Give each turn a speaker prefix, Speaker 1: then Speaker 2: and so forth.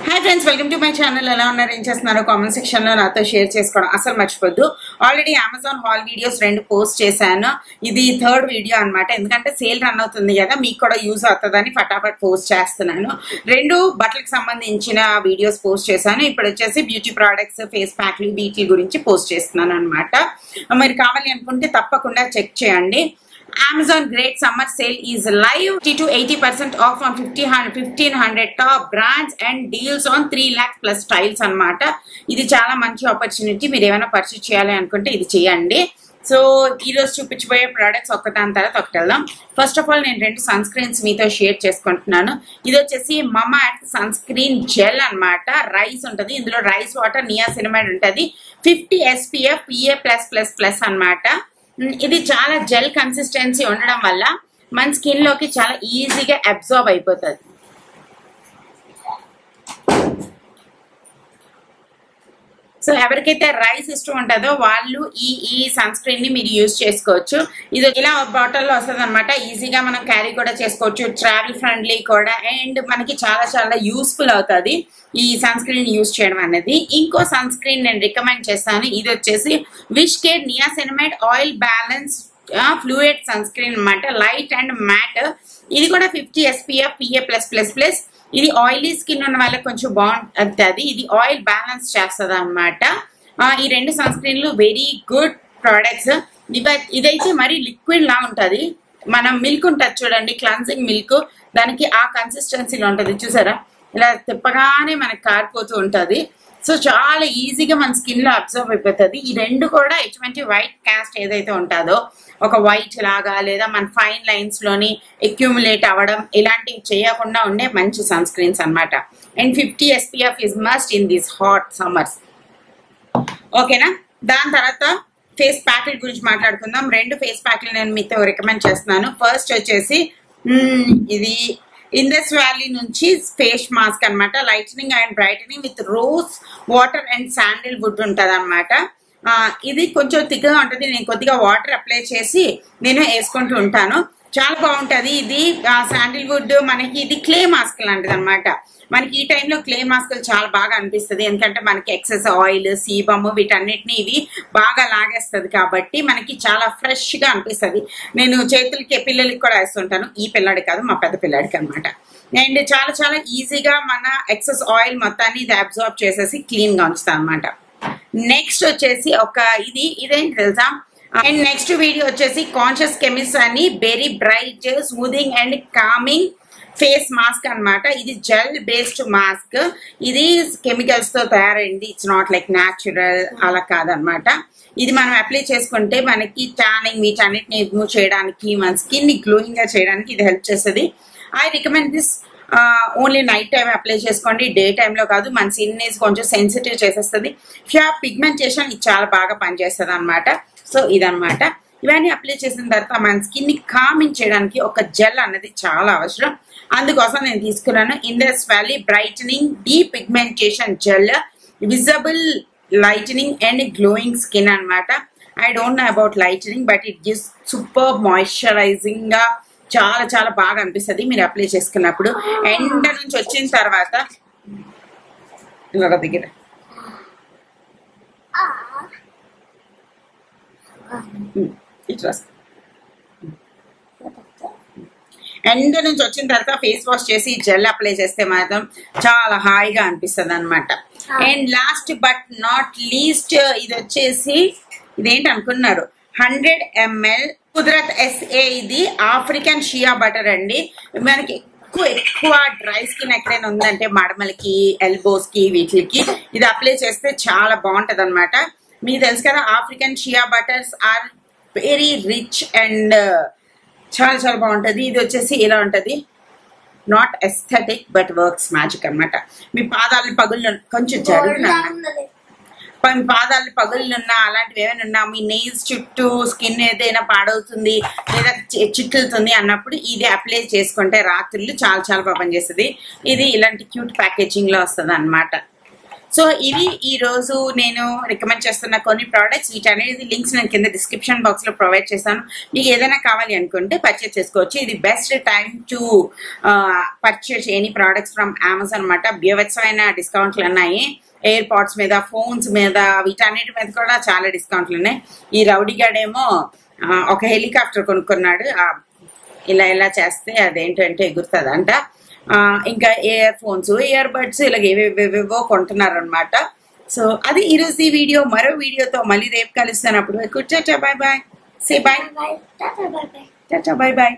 Speaker 1: Hi friends, welcome to my channel. ఎలా ఉన్నారు ఏం చేస్తున్నారు కామెంట్ సెక్షన్ లో నాతో షేర్ చేసుకోవడం అసలు మర్చిపోద్దు. Already Amazon haul videos 2 post చేశాను. ఇది థర్డ్ వీడియో అన్నమాట. ఎందుకంటే సేల్ రన్ అవుతుంది కదా, మీకు కూడా యూజ్ అవుతుందని ఫటాఫట్ పోస్ట్ చేస్తున్నాను. 2 బట్టలకు సంబంధించిన వీడియోస్ పోస్ట్ చేశాను. ఇప్పుడు వచ్చేసి బ్యూటీ ప్రొడక్ట్స్, ఫేస్ ప్యాక్లు వీటి గురించి పోస్ట్ చేస్తున్నాను అన్నమాట. మీరు కావాలి అనుకుంటే తప్పకుండా చెక్ చేయండి. Amazon Great Summer Sale is live. 50 to 80% off on 1500 top brands and deals on 3 lakh plus styles అన్నమాట. ఇది చాలా మంచి ఆపర్చునిటీ. మీరు ఏమైనా పర్చేస్ చేయాలి అనుకుంటే ఇది చేయండి. సో ఈరోజు చూపించబోయే ప్రోడక్ట్స్ ఒకదాని తర్వాత ఒకటి వెళ్దాం. ఫస్ట్ ఆఫ్ ఆల్ నేను 2 సన్ స్క్రీన్స్ మీతో షేర్ చేసుకుంటున్నాను. ఇది వచ్చేసి మమా ఎర్త్ సన్ స్క్రీన్ జెల్ అన్నమాట. రైస్ ఉంటుంది, ఇందులో రైస్ వాటర్, నియాసినమైడ్ ఉంటుంది, 50 SPF PA+++ అన్నమాట. ఇది చాలా జెల్ కన్సిస్టెన్సీ ఉండడం వల్ల మన స్కిన్ లోకి చాలా ఈజీగా అబ్జార్బ్ అయిపోతుంది. సో ఎవరికైతే రైస్ ఇష్టం ఉంటుందో వాళ్ళు ఈ సన్ స్క్రీన్ ని మీరు యూజ్ చేసుకోవచ్చు. ఇది ఇలా బాటిల్లో వస్తుంది అనమాట. ఈజీగా మనం క్యారీ కూడా చేసుకోవచ్చు, ట్రావెల్ ఫ్రెండ్లీ కూడా, అండ్ మనకి చాలా చాలా యూస్ఫుల్ అవుతుంది ఈ సన్ స్క్రీన్ యూజ్ చేయడం అనేది. ఇంకో సన్ స్క్రీన్ నేను రికమెండ్ చేస్తాను. ఇది వచ్చేసి Wishcare niacinamide oil balance fluid sunscreen అనమాట. Light and matte. ఇది కూడా 50 SPF PA+++. ఇది ఆయిలీ స్కిన్ ఉన్న వాళ్ళకి కొంచెం బాగుంటుంది. ఇది ఆయిల్ బ్యాలెన్స్ చేస్తుంది అనమాట. ఈ 2 సన్ స్క్రీన్లు వెరీ గుడ్ ప్రోడక్ట్స్. ఇదైతే మరి లిక్విడ్ లా ఉంటది. మనం మిల్క్ ఉంటుంది చూడండి, క్లెన్సింగ్ మిల్క్, దానికి ఆ కన్సిస్టెన్సీలో ఉంటది. చూసారా, ఇలా తిప్పగానే మనకి కారిపోతూ ఉంటది. సో చాలా ఈజీగా మన స్కిన్ లో అబ్జర్వ్ అయిపోతుంది. ఈ 2 కూడా ఎటువంటి వైట్ కాస్ట్ ఏదైతే ఉంటుందో, ఒక వైట్ లాగా లేదా మన ఫైన్ లైన్స్ లోని అక్యూములేట్ అవ్వడం ఇలాంటివి చేయకుండా ఉండే మంచి సన్ స్క్రీన్స్ అనమాట. And 50 SPF is must in this hot summers. ఓకేనా, దాని తర్వాత ఫేస్ ప్యాక్ల గురించి మాట్లాడుకుందాం. 2 ఫేస్ ప్యాక్లు నేను మీతో రికమెండ్ చేస్తున్నాను. ఫస్ట్ వచ్చేసి ఇది ఇండస్ వ్యాలీ నుంచి ఫేస్ మాస్క్ అనమాట. Lightening and brightening with rose water and sandalwood ఉంటది అనమాట. ఇది కొంచెం తిక్కగా ఉంటుంది. నేను కొద్దిగా వాటర్ అప్లై చేసి నేను వేసుకుంటూ ఉంటాను. చాలా బాగుంటది. ఇది శాండిల్ వుడ్ మనకి ఇది క్లే మాస్క్ లాంటిది అనమాట. మనకి ఈ టైంలో క్లే మాస్కులు చాలా బాగా అనిపిస్తుంది. ఎందుకంటే మనకి ఎక్సెస్ ఆయిల్, సీబమ్ వీటన్నిటిని ఇవి బాగా లాగేస్తుంది కాబట్టి మనకి చాలా ఫ్రెష్ గా అనిపిస్తుంది. నేను చేతులకి పిల్లలకి కూడా వేస్తుంటాను. ఈ పిల్లాడికి కాదు, మా పెద్ద పిల్లాడికి అనమాట. అండ్ చాలా చాలా ఈజీగా మన ఎక్సెస్ ఆయిల్ మొత్తాన్ని ఇది అబ్జార్బ్ చేసేసి క్లీన్ గా ఉంచుతాం అనమాట. నెక్స్ట్ వచ్చేసి ఇదేంటి తెలుసా, అండ్ నెక్స్ట్ వీడియో వచ్చేసి కాన్షియస్ కెమిస్ట్ అని berry bright స్మూదింగ్ and coming face mask అనమాట. ఇది జెల్ బేస్డ్ మాస్క్. ఇది కెమికల్స్ తో తయారైంది. ఇట్స్ నాట్ లైక్ న్యాచురల్ అలా కాదనమాట. ఇది మనం అప్లై చేసుకుంటే మనకి టానింగ్ వీటన్నిటిని రిమూవ్ చేయడానికి, మన స్కిన్ ని గ్లోయింగ్ గా చేయడానికి ఇది హెల్ప్ చేస్తుంది. I recommend this. Only night time apply చేసుకోండి, డే టైంలో కాదు. మన స్కిన్ కొంచెం సెన్సిటివ్ చేసేస్తుంది. పిగ్మెంటేషన్ ఇది చాలా బాగా పనిచేస్తుంది అనమాట. సో ఇదనమాట. ఇవన్నీ అప్లై చేసిన తర్వాత మన స్కిన్ ని కామింగ్ చేయడానికి ఒక జెల్ అన్నది చాలా అవసరం. అందుకోసం నేను తీసుకున్నాను Indus Valley brightening depigmentation gel, visible lightening and glowing skin అనమాట. I don't know about lightening, but it gives super moisturising గా చాలా చాలా బాగా అనిపిస్తుంది మీరు అప్లై చేసుకున్నప్పుడు. ఎండ నుంచి వచ్చిన తర్వాత దగ్గర ఎండ నుంచి వచ్చిన తర్వాత ఫేస్ వాష్ చేసి జెల్ అప్లై చేస్తే మాత్రం చాలా హాయిగా అనిపిస్తుంది అనమాట. And last but not least ఇది వచ్చేసి ఇదేంటి అనుకున్నారు, 100 ml కుదరత్ SA. ఇది ఆఫ్రికన్ షియా బటర్ అండి. మనకి ఎక్కువ డ్రై స్కిన్ ఎక్కడైనా ఉందంటే మడమలకి, ఎల్బోస్ కి, వీటికి ఇది అప్లై చేస్తే చాలా బాగుంటది అనమాట. మీకు తెలుసు కదా, African shea butters are very rich and చాలా చాలా బాగుంటది. ఇది వచ్చేసి ఇలా ఉంటది, not aesthetic but works magic అనమాట. మీ పాదాలు పగుళ్ళు కొంచెం పాదాలు పగుళ్ళున్నా అలాంటివి ఏమైనా ఉన్నా, మీ నెయిల్స్ చుట్టూ స్కిన్ ఏదైనా పాడవుతుంది లేదా చిట్లుతుంది అన్నప్పుడు ఇది అప్లై చేసుకుంటే రాత్రులు చాలా చాలా బాగా పనిచేస్తుంది. ఇది ఇలాంటి క్యూట్ ప్యాకేజింగ్ లో వస్తుంది అనమాట. సో ఇవి ఈ రోజు నేను రికమెండ్ చేస్తున్న కొన్ని ప్రోడక్ట్స్. వీటనేది లింక్స్ నేను కింద డిస్క్రిప్షన్ బాక్స్ లో ప్రొవైడ్ చేశాను. మీకు ఏదైనా కావాలి అనుకుంటే పర్చేస్ చేసుకోవచ్చు. ఇది best time to purchase any products from Amazon అన్నమాట. బీభత్సమైన డిస్కౌంట్లు ఉన్నాయి. ఎయిర్ పాడ్స్ మీద, ఫోన్స్ మీద, వీటన్నిటి మీద కూడా చాలా డిస్కౌంట్లు ఉన్నాయి. ఈ రౌడీ గాడేమో ఒక హెలికాప్టర్ కొనుక్కున్నాడు. ఇలా ఇలా చేస్తే అదేంటంటే ఎగురుతుందంట. ఇంకా ఇయర్ ఫోన్స్, ఇయర్ బడ్స్ ఇలాగ ఏవేవేవో కొంటున్నారు అనమాట. సో అది ఈరోజు ఈ వీడియో. మరో వీడియోతో మళ్ళీ రేపు కలుస్తాను. అప్పుడు టాటా bye bye. Say bye.
Speaker 2: Bye. Bye. Bye. Bye.
Speaker 1: టాటా బాయ్ బాయ్.